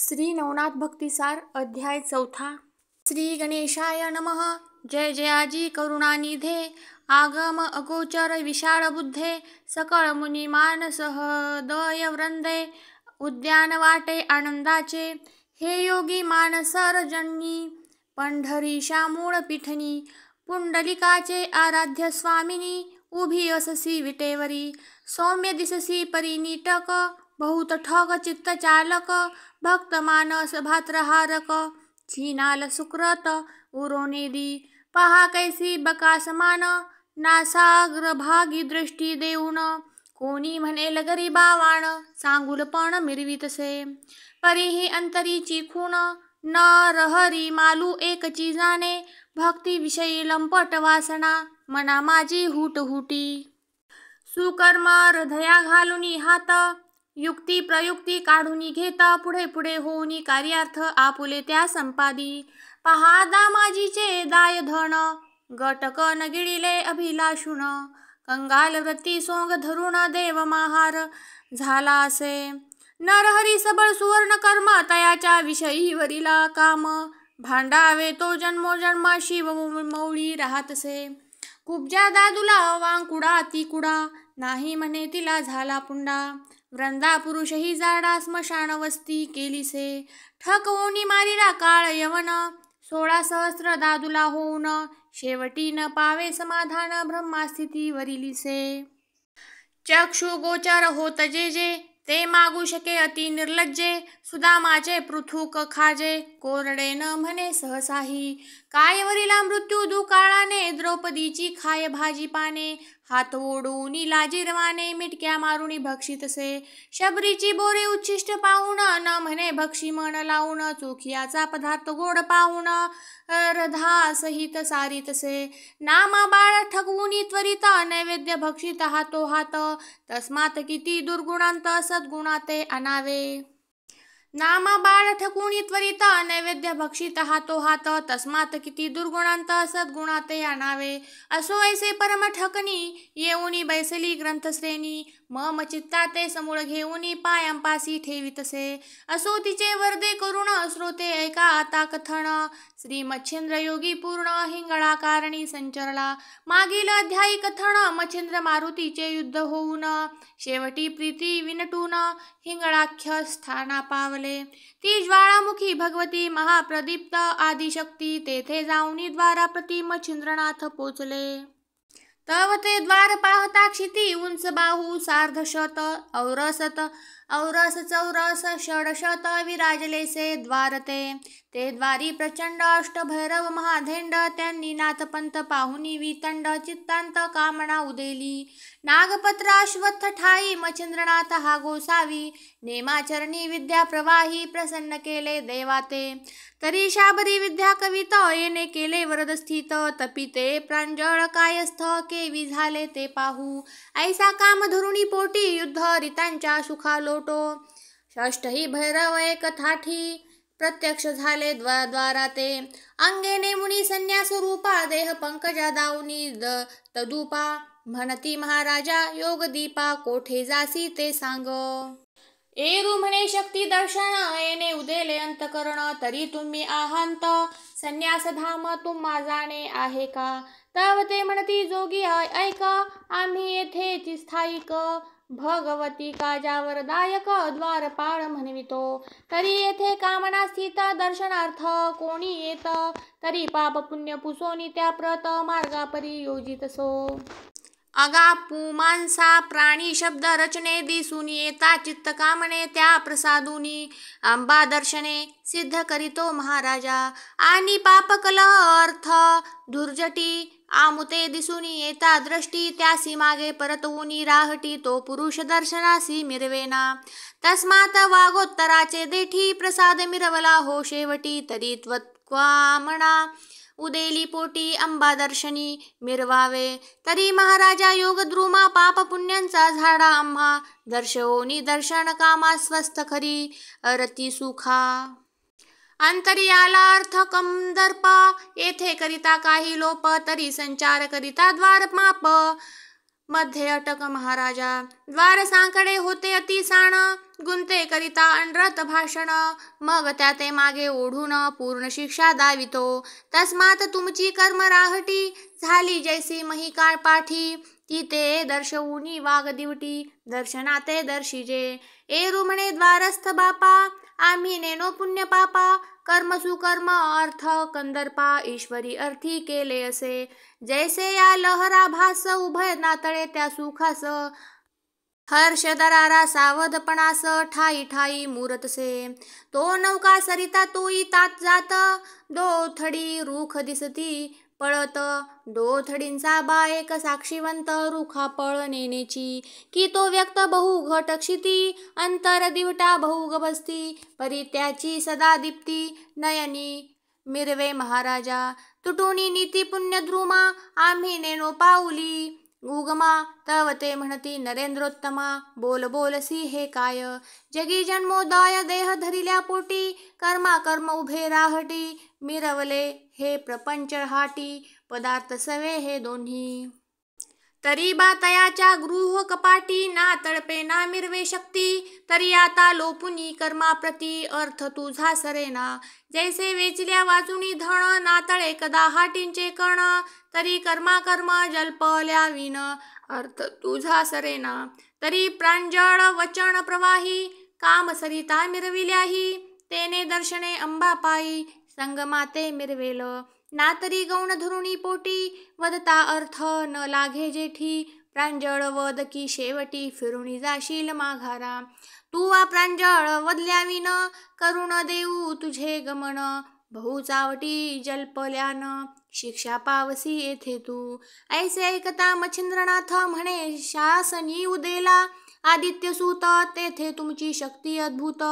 श्री नवनाथ भक्तिसार अध्याय 4. श्री गणेशाय नमः. जय जयाजी करुणानिधे आगम अगोचर विशाळ बुद्धे सकळ मुनी मानसह दय वृंदे उद्यान वाटे आनंदाचे हे योगी मानसरजनी पंढरीशा मूळ पिठनी पुंडलिकाचे आराध्य स्वामिनी उभी अससी विटेवरी सौम्य दिससी परिनीटक बहुत ठग चित्त चालक भक्त मानस भात्रहारक छिनाल सुकृत उरोनेदी पहा कैसी बकासमान नासाग्रभागी दृष्टी देऊन कोणी म्हणेल गरीबावाण सांगुलपण मिरवितसे परीही अंतरीची खूण नरहरी मालू एकची जाणे भक्ती विषयी लंपट वासना मना माझी हुटहुटी सुकर्म हृदया घालुनी हात युक्ती प्रयुक्ती काढूनी घेता पुढे पुढे होऊनी कार्यार्थ आपुले त्या संपादी पहा दामाजीचे दाय धन गटक न गिळिले अभिलाषुण कंगाल वृत्ती सोंग धरुण देव महार झाला असे नरहरी सबळ सुवर्ण कर्म तयाच्या विषयी वरिला काम भांडावे तो जन्मोजन्म शिव मौळी राहतसे कुब्जा दादूला वांकुडा ती कुडा नाही म्हणे तिला झाला पुंडा वृंदा पुरुषही जाडा स्मशान वस्ती केलीसे ठकवोनी मारिला काळ यवन 16 सहस्र दादूला होऊन शेवटी न पावे समाधान ब्रह्मास्थिती वरिलीसे चक्षु गोचर होत जे ते मागू शके अति निर्लज्जे सुदामाचे पृथुक खाजे कोरडे न म्हणे सहसाही काय वरिला मृत्यू दुकाळाने द्रौपदीची खाय भाजी पाने हात ओढून लाजिरवाने मिटक्या मारुनी भक्षितसे शबरीची बोरे उच्छिष्ट पाहून न म्हणे भक्षी मन लावून चोखियाचा पदार्थ गोड पाहून रधा सहित सारितसे नामा बाळ ठगवून त्वरित नैवेद्य भक्षित हातो हात तस्मात किती दुर्गुणांत सद्गुणाते अनावे नामा बाळ ठकून त्वरित नैवेद्य भक्षित हातो हात तस्मात किती दुर्गुणांत सद्गुणाते आणावे असो ऐसे परम ठकनी येऊनी बैसली ग्रंथश्रेणी मम चित्ताते समूळ घेऊनी पायांपासी ठेवितसे असो तिचे वरदे करुण श्रोते ऐका आता कथन श्री मच्छिंद्र योगी पूर्ण हिंगळा कारणी संचरला मागील अध्यायी कथन मच्छिंद्र मारुतीचे युद्ध होऊन शेवटी प्रीती विनटून हिंगळाख्य स्थाना पावले ती ज्वाळामुखी भगवती महाप्रदीप्त आदिशक्ती तेथे जाऊनी द्वाराप्रती मच्छिंद्रनाथ पोचले तव ते द्वार पाहता क्षिती उंच बाहू सार्धशत औरसत औरस चौरस षडशत विराजलेसे द्वारते ते द्वारी प्रचंड अष्टभैरव महाधेंड त्यांनी नाथपंत पाहुनी वितंड चित्तांत कामना उदेली नागपत्र अश्वत्थ ठाई मच्छिंद्रनाथ हा गोसावी नेमाचरणी विद्या प्रवाही प्रसन्न केले देवाते तरी शाबरी विद्या कवित येणे केले वरदस्थित तपिते प्रांजळ कायस्थ केवी झाले ते पाहू ऐसा काम धरुणी पोटी युद्ध रितांच्या सुखा लोटो षष्टही भैरव एक थाठी प्रत्यक्ष झाले द्वाराते अंगेने मुनी संन्यास रूपा देह पंकजा दाऊनी तदुपा म्हणती महाराजा योग दीपा कोठे जासी ते सांग एरू म्हणे शक्ती दर्शन येणे उदेले अंतकरण तरी तुम्ही आहांत संन्यास धाम तुम्हा जाणे आहे का तव ते म्हणती जोगी ऐक आम्ही येथे स्थायिक भगवती काजावरदायक द्वारपाळ म्हणवितो तरी येथे कामना स्थित दर्शनार्थ कोणी येत तरी पाप पुण्य पुसोनी त्या प्रत मार्गापरी योजितसो अगा पुमांसा प्राणी शब्द रचने दिसून येता चित्त कामने त्या प्रसादुनी अंबा दर्शने सिद्ध करीतो महाराजा आणि पापकलह अर्थ दुर्जटी आमुते दिसून येता दृष्टी त्यासी मागे परतवूनी राहटी तो पुरुष दर्शनासी मिरवेना तस्मात वागोत्तराचे देठी प्रसाद मिरवला हो शेवटी तरी त्वत्कामना उदेली पोटी अंबा दर्शनी मिरवावे तरी महाराजा योगद्रुमा पाप पुण्यांचा झाडा आम्हा दर्शवोनी दर्शन कामा स्वस्थ खरी रती सुखा अंतरियाला अर्थ कंदर्प येथे करिता काही लोप तरी संचार करिता द्वार माप मध्ये अटक महाराजा. द्वार सांकडे होते अति साण, गुंते करिता अनरत भाषण. मग त्या ते मागे ओढून पूर्ण शिक्षा दावितो. तस्मात तुमची कर्म राहटी, झाली जैसी मही काळ पाठी. ती ते दर्शवूनी वाघ दिवटी, दर्शनाते दर्शिजे. एरू म्हणे द्वारस्थ बापा, आम्ही नेनो पुण्य पापा. कर्म सुकर्म अर्थ कंदर्पा, ईश्वरी अर्थी केले असे. जैसे या लहरा भास, उभय नातळे त्या सुखास. हर्ष दरारा सावधपणास, ठाई ठाई मुरतसे. तो नौका सरिता तोई तात जात, दोथडी रूख दिसती पळत. दोथडींचा बा एक साक्षीवंत, रुखा पळ नेनेची. की तो व्यक्त बहु घट क्षिती, अंतर दिवटा बहु गभस्ती. परी त्याची सदा दीप्ती, नयनी मिरवे महाराजा. तुटुनी नीती पुण्य द्रुमा, आम्ही नेनो पाऊली उगमा. तव ते म्हणती नरेंद्रोत्तमा, बोल बोलसी हे काय. जगी जन्मोदय देह धरिल्या पोटी, कर्मा कर्म उभे राहटी. मिरवले हे प्रपंच हाटी, पदार्थ सवे हे दोन्ही. तरी बा तयाच्या गृह कपाटी, ना तळपे ना मिरवे शक्ती. तरी आता लोपुनी कर्माप्रती, अर्थ तुझा सरेना. जैसे वेचल्या वाचुनी धन, नातळे कदा हाटींचे कण. तरी कर्मा कर्म जल्पल्या विन, अर्थ तुझा सरेना. तरी प्रांजळ वचन प्रवाही, काम सरिता मिरविल्याही. तेने दर्शने अंबापायी, संगमाते मिरवेल. ना तरी गौण धरुणी पोटी, वदता अर्थ न लागे जेठी. प्रांजळ वद की शेवटी, फिरुनी जाशील माघारा. तू वा प्रांजळ वदल्याविन, करुण देऊ तुझे गमन. बहु चावटी जल्पल्यान, शिक्षा पावसी येथे तू. ऐसे ऐकता मच्छिंद्रनाथ म्हणे शासनी उदेला. आदित्यसूत तेथे तुमची शक्ती अद्भुत,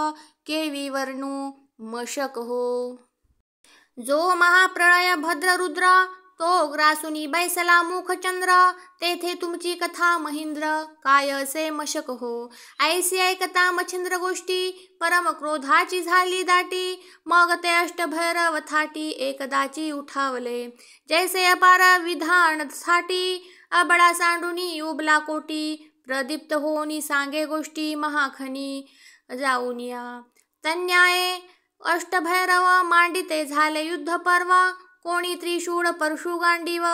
केवी वर्णू मशक हो. जो महाप्रळय भद्र रुद्र, तो ग्रासुनी बैसला मुखचंद्र. तेथे तुमची कथा महेंद्र, काय असे मशक हो. ऐसी ऐकता मच्छिंद्र गोष्टी, परम क्रोधाची झाली दाटी. मग ते अष्टभैरव थाटी, एकदाची उठावले. जैसे अपार विधान साठी, अबळा सांडुनी उबला कोटी. प्रदीप्त होनी सांगे गोष्टी, महाखनी जाऊनिया. तन्याये अष्टभैरव मांडिते झाले युद्ध पर्व. कोणी त्रिशूळ परशु गांडीव,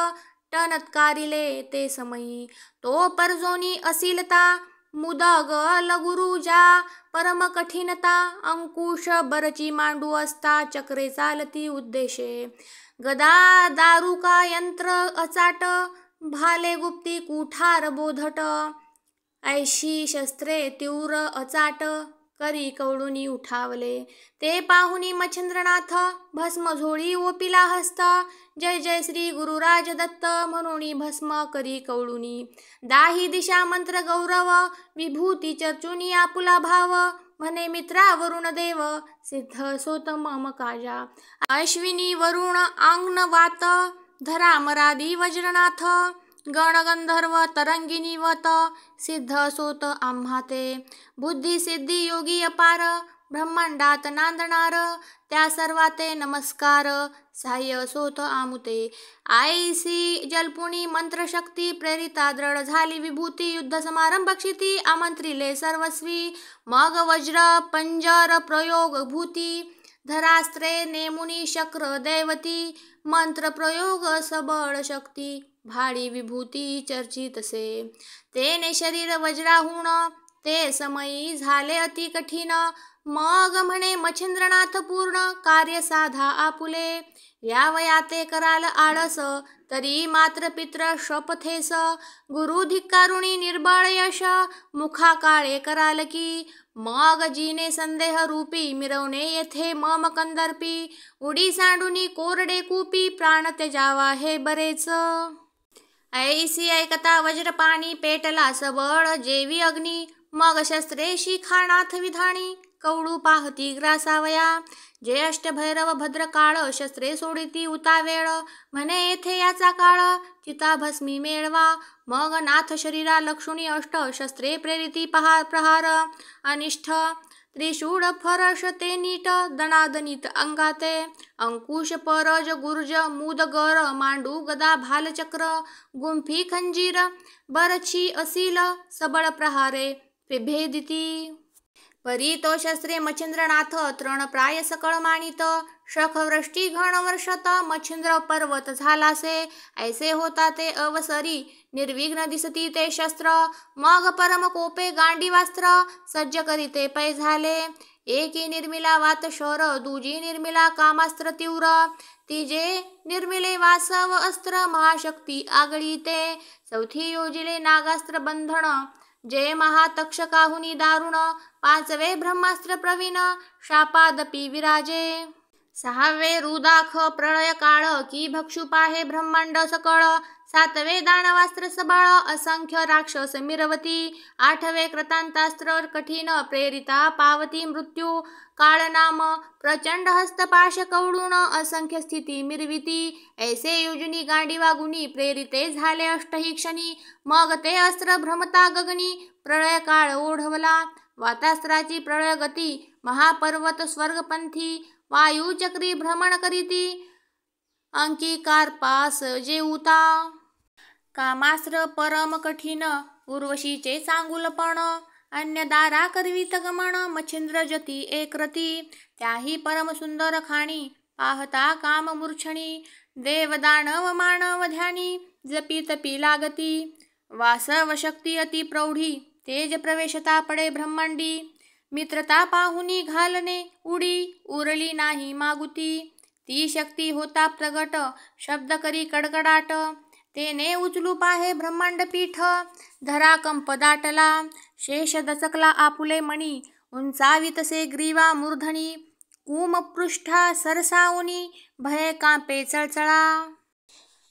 टनत्कारिले ते समयी. तो परजोनी असिलता, मुदग लगुरु जा. परम कठीणता, अंकुश बरची मांडू असता. चक्रे चालती उद्देशे, गदा दारुका यंत्र अचाट. भाले गुप्ती कुठार बोधट, ऐशी शस्त्रे तीव्र अचाट. करी कवडूनी उठावले. ते पाहुनी मच्छिंद्रनाथ, भस्म झोळी ओपिला हस्त. जय जय श्री गुरुराज दत्त, म्हणूनी भस्म करी कवडूनी. दाही दिशा मंत्र गौरव, विभूती चर्चुनी आपुला भाव. म्हणे मित्रा वरुण देव, सिद्ध सोत मम काजा. अश्विनी वरुण आंग्न वात, धरा मरादी वज्रनाथ. गण गंधर्व तरंगिनी वत, सिद्ध सोत आम्हा ते. बुद्धी सिद्धी योगी अपार, ब्रह्मांडात नांदणार. त्या सर्वाते नमस्कार, साह्य सोत आमुते. आईसी जल्पुनी मंत्रशक्ती, प्रेरिता दृढ झाली विभूती. युद्ध समारंभ क्षिती, आमंत्रिले सर्वस्वी. मग वज्र पंजर प्रयोग भूती, धरास्त्रे नेमुनी शक्र दैवती. मंत्र प्रयोग सबळ शक्ती, भाडी विभूती चर्चितसे. तेने शरीर वज्राहून, ते समयी झाले अति कठीण. मग म्हणे मच्छिंद्रनाथ पूर्ण, कार्य साधा आपुले. या वयाते कराल आळस, तरी मात्र पित्र शपथेस. गुरु धिक्कारुणी निर्बळ यश, मुखा काळे कराल की. मग जीने संदेह रूपी, मिरवणे येथे मम कंदर्पी. उडी सांडुनी कोरडे कूपी, प्राण त्याजावा हे बरेच. ऐसी ऐकता वज्रपाणी, पेटला सबळ जेवी अग्नी. मग शस्त्रे शिखानाथ विधाणी, कवडू पाहती ग्रासावया. जे अष्टभैरव भद्रकाळ, शस्त्रे सोडिती उतावेळ. म्हणे येथे याचा काळ, चिताभस्मी मेळवा. मग नाथ शरीरा लक्षुणी अष्ट, शस्त्रे प्रेरिती प्रहार. अनिष्ठ त्रिशूळ फरशते नीट दणादणीत अंगाते अंकुश परज गुर्ज मुदगर मांडू गदा भालचक्र गुंफी खंजीर बरछी असील सबळ प्रहारे विभेदिती परी तो शस्त्रे मच्छिंद्रनाथ तृणप्राय सकळ मानित शखवृष्टी घन वर्षत मच्छिंद्र पर्वत झालासे ऐसे होता ते अवसरी निर्विघ्न दिसती ते शस्त्र मग परम कोपे गांडीवास्त्र सज्ज करीते पै झाले एकी निर्मिला वात शोर दुजी निर्मिला कामास्त्र तीव्र तिजे निर्मिले वासव अस्त्र महाशक्ती आगळीते चौथी योजिले नागास्त्र बंधन जय महातक्षकाहुनी दारुण पाचवे ब्रह्मास्त्र प्रवीण शापादपी विराजे सहावे रुदाख प्रळय काळ की भक्षु पाहे ब्रह्मांड सकळ सातवे दानवास्त्र सबळ असंख्य राक्षस मिरवती आठवे कृतांतास्त्र कठीण प्रेरिता पावती मृत्यू काळनाम प्रचंड हस्तपाश कवडून असंख्य स्थिती मिरविती ऐसे योजनी गांडीवा गुणी प्रेरिते झाले अष्टही क्षणी मग ते अस्त्र भ्रमता गगनी प्रळय काळ ओढवला वातास्त्राची प्रळय गती महापर्वत स्वर्गपंथी वायुचक्री भ्रमण करीती अंकिकार पास जेऊता कामास्त्र परम कठीण उर्वशीचे चांगुलपण अन्यदारा करवीत गमन मच्छिंद्र जती एकरती त्याही परम सुंदर खाणी पाहता काम मूर्छणी देवदानव मानव ध्यानी जपी तपी लागती वासव शक्ती अति प्रौढी तेज प्रवेशता पडे ब्रह्मांडी मित्रता पाहुनी घालणे उडी उरली नाही मागुती ती शक्ती होता प्रगट शब्द करी कडकडाट तेने उचलू पाहे ब्रह्मांड पीठ धरा कंप दाटला शेष दचकला आपुले मणी उंचावितसे ग्रीवा मूर्धनी कुमपृष्ठा सरसावणी भय कांपे चळचळा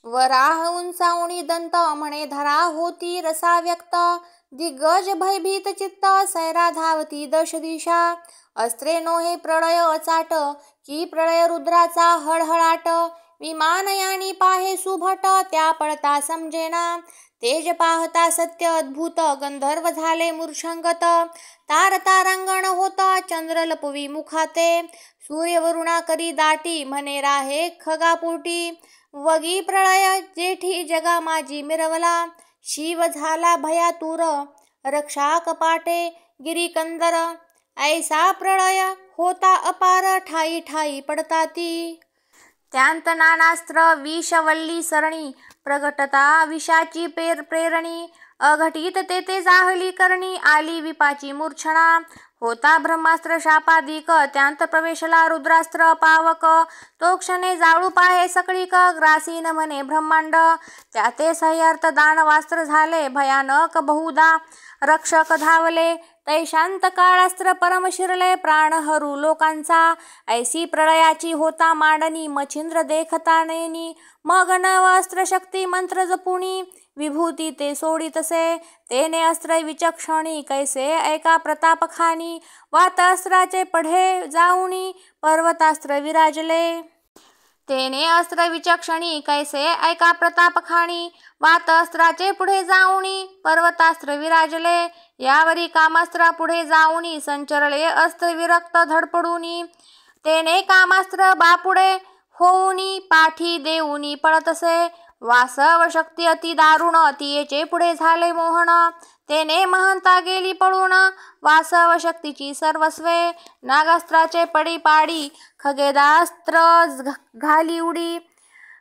वराह उंचावणी दंत म्हणे धरा होती रसा व्यक्त दिग्गज भयभीत चित्त सैरा धावती दश दिशा अस्त्रे नोहे प्रळय अचाट की प्रळय रुद्राचा हळहळाट विमानयानी पाहे सुभट त्या पळता समजेना तेज पाहता सत्य अद्भुत गंधर्व झाले मूर्छंगत तारतारांगण होता चंद्र लपवी मुखाते सूर्यवरुणा करी दाटी म्हणे राहे खगापोटी वगी प्रळय जेठी जगा माझी मिरवला शिव झाला भयातूर रक्षा कपाटे गिरीकंदर ऐसा प्रळय होता अपार ठाई ठाई पडताती त्यांत नानास्त्र विषवल्ली सरणी प्रगटता विषाची प्रेरणी अघटित तेथे जाहली करणी आली विपाची मूर्छणा होता ब्रह्मास्त्र शापादिक त्यांत प्रवेशला रुद्रास्त्र पावक तो क्षणे जाळू पाहे सकळीक ग्रासीन म्हणे ब्रह्मांड त्याते सह्यार्थ दानवास्त्र झाले भयानक बहुधा रक्षक धावले तैशांत काळास्त्र परम शिरले प्राण हरू लोकांचा ऐसी प्रळयाची होता मांडणी मच्छिंद्र देखता नयनी मग नव अस्त्र शक्ती मंत्र जपुणी विभूती ते सोडितसे तेने अस्त्र विचक्षणी कैसे ऐका प्रतापखानी वात अस्त्राचे पढे जाऊनी पर्वतास्त्र विराजले तेने अस्त्र विचक्षणी कैसे ऐका प्रतापखानी वात अस्त्राचे पुढे जाऊनी पर्वतास्त्र विराजले यावरी कामास्त्रा पुढे जाऊनी संचरले अस्त्र विरक्त धडपडूनी तेने कामास्त्र बापुडे होऊनी पाठी देऊनी पळतसे वासव शक्ती अति दारुण तियेचे पुढे झाले मोहन तेने महंता गेली पळून वासव शक्तीची सर्वस्वे नागास्त्राचे पडी पाडी खगेदास्त्र घाली उडी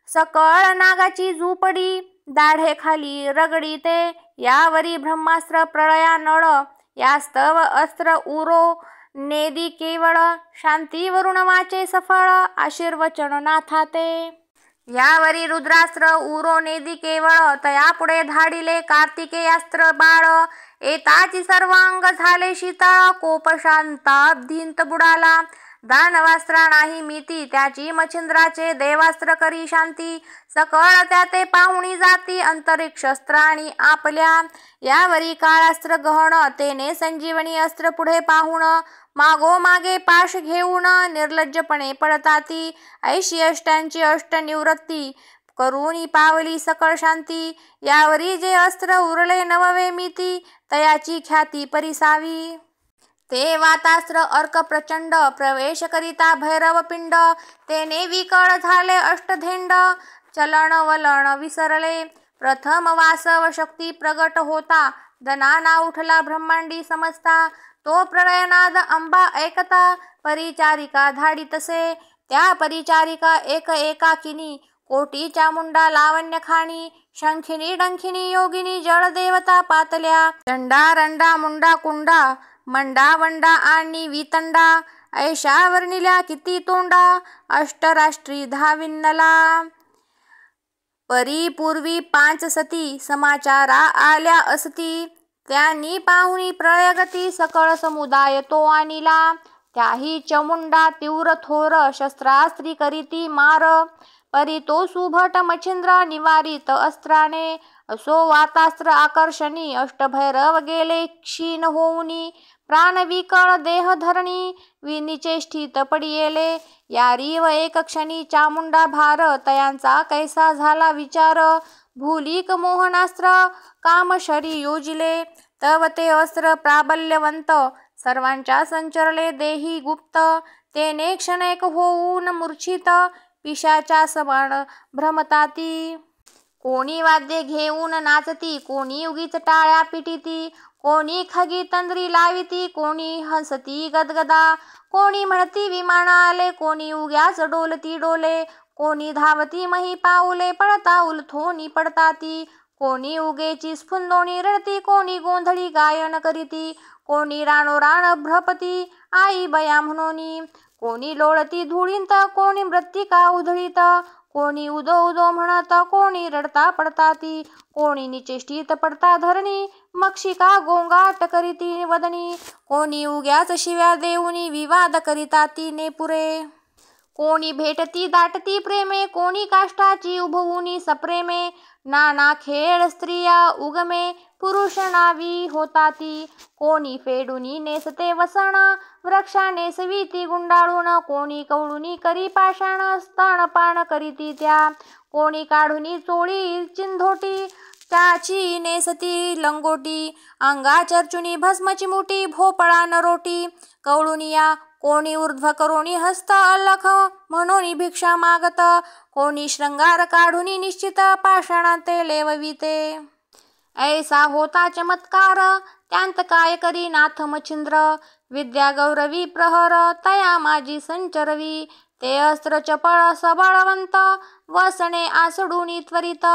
सकळ नागाची झुपडी दाढे खाली रगडी ते यावरी ब्रह्मास्त्र प्रळया नळ यास्तव अस्त्र उरो नेदी केवळ शांतीवरून वाचे सफळ आशीर्वचन नाथाते यावरी रुद्रास्त्र उरो नेदी केवळ तया पुढे धाडिले कार्तिकेयास्त्र बाळ एताची सर्वांग झाले शीतळ कोप शांताब्धींत बुडाला दानवास्त्रा नाही मिती त्याची मच्छिंद्राचे देवास्त्र करी शांती सकळ त्याते पाहुणी जाती अंतरिक्षस्त्राणी आपल्या यावरी काळास्त्र गहन तेने संजीवनी अस्त्र पुढे पाहुण मागोमागे पाश घेऊन निर्लज्जपणे पडताती ऐशी अष्टांची अष्ट निवृत्ती करुणी पावली सकळ शांती यावरी जे अस्त्र उरले नववे मिती तयाची ख्याती परिसावी ते वातास्त्र अर्क प्रचंड प्रवेश करिता भैरव पिंड तेने विकळ झाले अष्टधेंड चलन वलन विसरले प्रथम वासव शक्ती प्रगट होता दनाना उठला ब्रह्मांडी समजता तो प्रलयनाद अंबा ऐकता परिचारिका धाडी तसे त्या परिचारिका एक एकाकिनी कोटी चामुंडा लावण्य खाणी शंखिनी डंखिनी योगिनी जळदेवता पातल्या दंडा रंडा मुंडा कुंडा मंडा वंडा आणि वितंडा ऐशा वर्णिल्या किती तोंडा अष्टराष्ट्री धाविन्नला परिपूर्वी 5 सती समाचारा आल्या असती त्यांनी पाहुणी प्रळयगती सकळ समुदाय तो आणिला त्याही चमुंडा तीव्र थोर शस्त्रास्त्री करीती मार परी तो सुभट मच्छिंद्र निवारित अस्त्राने असो वातास्त्र आकर्षणी अष्टभैरव गेले क्षीण होऊनी प्राण विकळ देह धरणी विनिचेष्टित पडियेले यारी व एक क्षणी चामुंडा भार तयांचा कैसा झाला विचार भूलिक मोहनास्त्र कामशरी योजिले तव ते अस्त्र प्राबल्यवंत सर्वांच्या संचरले देही गुप्त तेने क्षणैक होऊन मूर्छित पिशाच्या समान भ्रमताती कोणी वाद्ये घेऊन नाचती कोणी उगीच टाळ्या पिटीती कोणी खगी तंद्री लाविती कोणी हसती गदगदा कोणी म्हणती विमान आले कोणी उग्याच डोलती डोले कोणी धावती मही पाऊले पडता उलथोनी पडताती कोणी उगेची स्फुंदोणी रडती कोणी गोंधळी गायन करीती कोणी राणोराण भ्रपती आई बया म्हणोनी कोणी लोळती धुळींत कोणी मृत्तिका उधळीत कोणी उदो उदो म्हणत कोणी रडता पडताती कोणी निचेष्टित पडता धरणी मक्षिका गोंगाट करीती वदनी कोणी उग्याच शिव्या देऊनी विवाद करीताती नेपुरे कोणी भेटती दाटती प्रेमे कोणी काष्टाची उभवुनी सप्रेमे नाना खेळ स्त्रिया उगमे पुरुष नावी होताती कोणी फेडुनी नेसते वसण वृक्षा नेसवीती गुंडाळून कोणी कवळुनी करी पाषाण स्तनपान करीती त्या कोणी काढुनी चोळी चिंधोटी त्याची नेसती लंगोटी अंगा चर्चुनी भस्मची मुठी भोपळा नरोटी कवळुनिया कोणी ऊर्ध्व करोनी हस्त अलख म्हणून भिक्षा मागत कोणी श्रंगार काढुनी निश्चित पाषाणाते लेवविते ऐसा होता चमत्कार त्यांत काय करी नाथ मच्छिंद्र विद्या गौरवी प्रहर तया माझी संचरवी ते अस्त्र चपळ सबळवंत वसणे आसडूनी त्वरित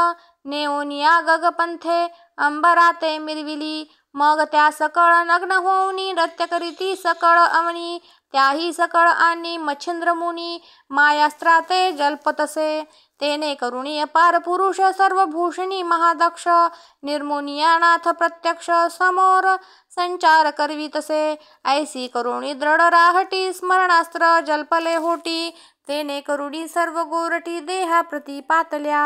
नेऊनिया गगपंथे अंबराते मिरविली मग त्या सकळ नग्न होऊनी नृत्य करीती सकळ अवनी त्याही सकळ आणि मच्छिंद्र मुनी मायास्त्राते जल्पतसे तेने करुणी अपार पुरुष सर्वभूषणी महादक्ष निर्मुनिया नाथ प्रत्यक्ष समोर संचार करवितसे ऐसी करुणी दृढ राहटी स्मरणास्त्र जल्पले होटी तेने करुणी सर्व गोरटी देहा प्रति पातल्या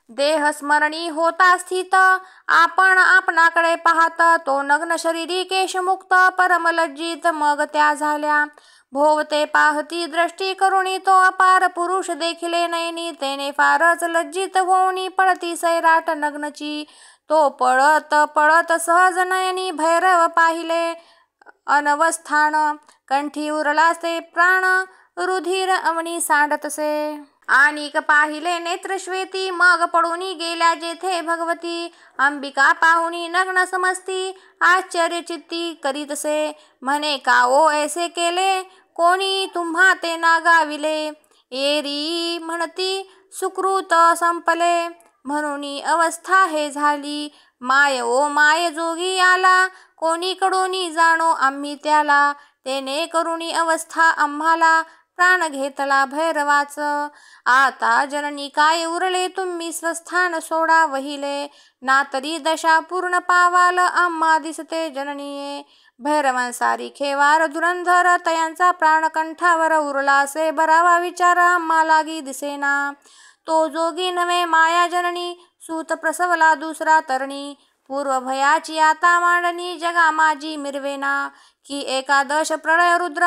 देह स्मरणी होता स्थित आपण आपणाकडे पाहत तो नग्न शरीरी केशमुक्त परमलज्जित मग त्या झाल्या भोवते पाहती दृष्टी करुणी तो अपार पुरुष देखिले नयनी तेने फारच लज्जित होऊनी पळती सैराट नग्नची तो पळत पळत सहज नयनी भैरव पाहिले अनवस्थान कंठी उरलासे प्राण रुधिर अवनी सांडतसे आणिक पाहिले नेत्रश्वेती मग पडूनी गेल्या जेथे भगवती अंबिका पाहुनी नग्न समजती आश्चर्यचित्ती करीतसे म्हणे का ओ ऐसे केले कोणी तुम्हा ते नागाविले एरी म्हणती सुकृत संपले म्हणून अवस्था हे झाली माय ओ माय जोगी आला कोणी कडूनी जाणो आम्ही त्याला तेने करुणी अवस्था आम्हाला प्राण घेतला भैरवाच आता जननी काय उरले तुम्ही स्वस्थान सोडा वहिले ना तरी दशा पूर्ण पावाल आम्हा दिसते जननीये भैरवांसारी खेवार धुरंधर तयांचा प्राण कंठावर उरला असे बरावा विचार आम्हा लागी दिसेना तो जोगी नव्हे माया जननी सूत प्रसवला दुसरा तरणी पूर्व भयाची आता मांडणी जगा माझी मिरवेना की एकादश प्रळय रुद्र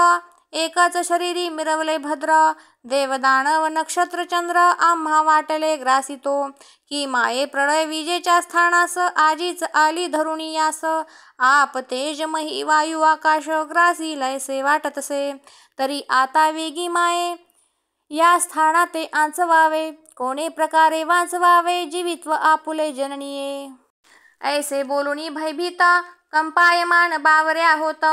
एकच शरीरी मिरवले भद्र, देवदानव नक्षत्र चंद्र आम्हा वाटले ग्रासितो, की माये प्रळय विजेच्या स्थानास आजीच आली धरुणी यास, आप तेज मही वायू आकाश ग्रासी लयसे वाटतसे, तरी आता वेगी माये या स्थाना ते आचवावे, कोणे प्रकारे वाचवावे जीवित्व आपुले जननीये. ऐसे बोलुनी भयभीत कंपायमान बावऱ्या होत,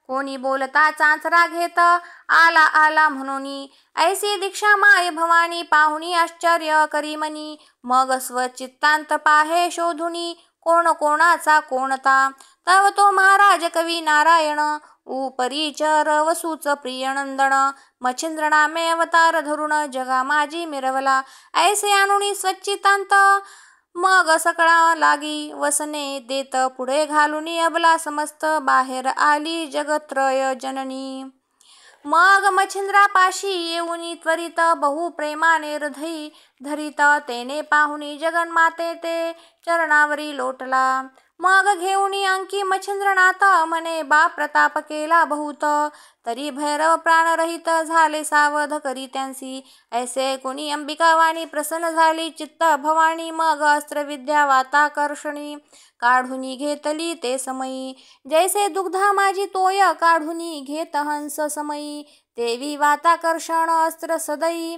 कोणी बोलता चांचरा घेत आला आला म्हणूनी, ऐसी दीक्षा माय भवानी पाहुनी आश्चर्य करी मनी, मग स्वचित्तांत पाहे शोधुनी कोण कोणाचा कोणता, तव तो महाराज कवी नारायण उपरीचर वसूच प्रियनंदन, मच्छिंद्र नामे अवतार धरुण जगा माझी मिरवला, ऐसे आणुनी स्वचित्तांत मग सकळा लागी वसने देत, पुढे घालुनी अबला समस्त बाहेर आली जगत्रय जननी. मग मच्छिंद्रापाशी येऊनी त्वरित बहु प्रेमाने हृदयी धरित, तेने पाहुनी जगन्माते ते चरणावरी लोटला, मग घेऊनी अंकी मच्छिंद्रनाथ म्हणे बा प्रताप केला बहुत, तरी भैरव प्राणरहित झाले सावध करी त्यांसी, ऐसे कोणी अंबिका वाणी प्रसन्न झाली चित्त भवानी, मग अस्त्रविद्या वाताकर्षणी काढुनी घेतली ते समयी, जैसे दुग्धा माझी तोय काढुनी घेत हंस समयी, देवी वाताकर्षण अस्त्र सदयी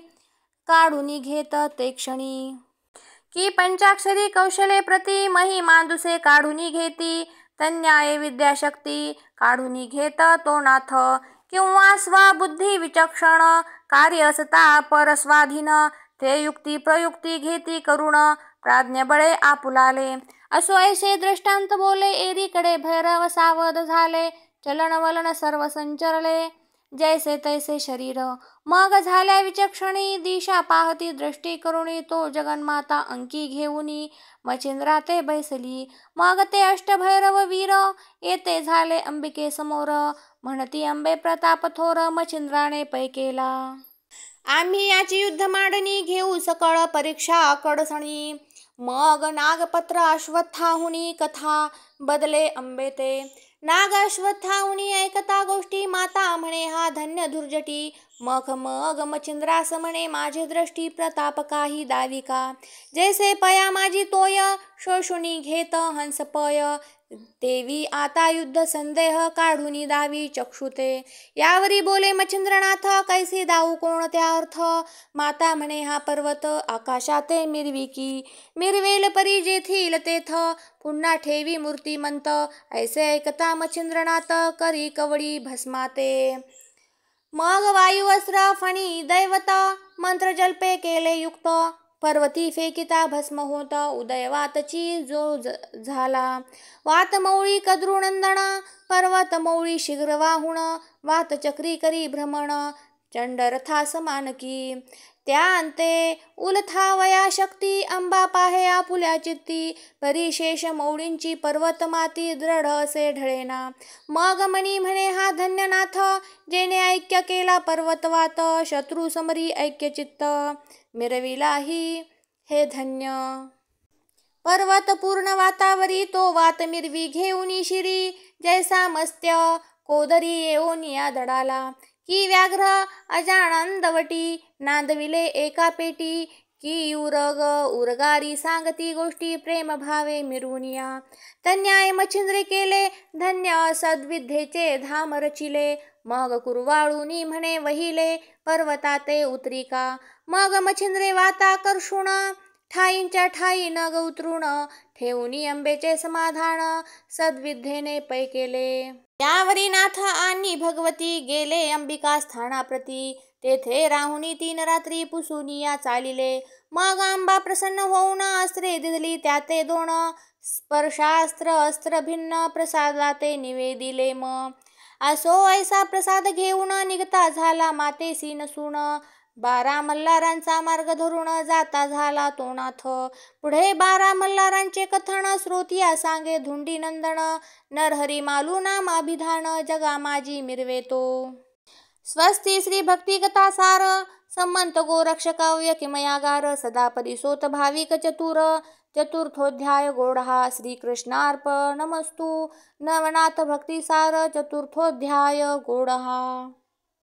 काढुनी घेत ते क्षणी, की पंचाक्षरी कौशले प्रति मही मांदुसे काढुनी घेती, तन्याये विद्याशक्ती काढुनी घेत तो नाथ, किंवा स्वबुद्धी विचक्षण कार्य असता परस्वाधीन, ते युक्ती प्रयुक्ती घेती करुण प्राज्ञबळे आपुलाले, असो ऐसे दृष्टांत बोले एरीकडे भैरव सावध झाले, चलन वलन सर्व संचरले जैसे तैसे शरीर, मग झाल्या विचक्षणी दिशा पाहती दृष्टी करुणी, तो जगन्माता अंकी घेऊनी मच्छिंद्रा ते बैसली, मग ते अष्टभैरव वीर येते झाले अंबिके समोर, म्हणती अंबे प्रताप थोर मच्छिंद्राने पै केला, आम्ही याची युद्ध मांडणी घेऊ सकळ परीक्षा कडसणी, मग नागपत्र अश्वत्थाहुनी कथा बदले अंबे ते, नाग अश्वत्थाहुनी ऐकता गोष्टी माता म्हणे हा धन्य दुर्जटी, मग मच्छिंद्रास म्हणे माझे दृष्टी प्रताप काही दावी का, जैसे पया माझी तोय शोषुनी घेत हंस पय, देवी आता युद्ध संदेह काढुनी दावी चक्षुते, यावरी बोले मच्छिंद्रनाथ कैसी दाऊ कोणत्या अर्थ, माता म्हणे हा पर्वत आकाशाते मिरविकी, मिरवेल परी जेथील तेथ पुन्हा ठेवी मूर्तिमंत, ऐसे ऐकता मच्छिंद्रनाथ करी कवडी भस्माते, मग वायुअस्त्र फणी दैवत मंत्र जल्पे केले युक्त, पर्वती फेकिता भस्म होत उदयवातची जो झाला, वात मौळी कद्रुनंदन पर्वत मौळी शीघ्र वाहुण, वात चक्री करी भ्रमण चंडरथा समानकी, त्या अंते उलथावया शक्ती अंबा पाहे आपुल्या चित्ती, परिशेष मौळींची पर्वत माती दृढ असे ढळेना, मग मनी म्हणे हा धन्यनाथ जेने ऐक्य केला पर्वतवात, शत्रू समरी ऐक्य चित्त मिरविलाही हे धन्य, पर्वत पूर्ण वातावरी तो वात मिरवी घेऊनी शिरी, जैसा मस्त्य कोदरी येऊनिया दडाला, की व्याघ्र अजानंदवटी नांदविले एका पेटी, की उरगारी सांगती गोष्टी प्रेम भावे मिरुनिया, तन्याय मच्छिंद्रे केले धन्य सद्विद्येचे धाम रचिले, मग कुरवाळूनी म्हणे वहिले पर्वताते उतरिका, मग मच्छिंद्रे वाता कर्षुण ठाईंच्या ठाई नग उतरून, ठेवूनी अंबेचे समाधान सद्विद्येने पै केले, यावरी नाथ आणि भगवती गेले अंबिका स्थानाप्रती, तेथे राहुनी 3 रात्री पुसुनिया चालिले, मग अंबा प्रसन्न होऊन अस्त्रे दिली त्याते 2, स्पर्शास्त्र अस्त्र भिन्न प्रसादाते निवेदिले, असो ऐसा प्रसाद घेऊन निघता झाला मातेसी नसून, 12 मल्हारांचा मार्ग धरून जाता झाला तो नाथ, पुढे 12 मल्हारांचे कथन श्रोतिया सांगे धुंडी नंदन, नरहरी मालू नामाभिधान जगा माझी मिरवे तो, स्वस्ती श्री भक्ती कथा सार संमंत गोरक्षकाव्य किमयागार, सदा परिसोत भाविक चतुर, चतुर्थोध्याय गोडहा श्रीकृष्णार्पणमस्तु, नवनाथ भक्तिसार चतुर्थोध्याय गोडहा।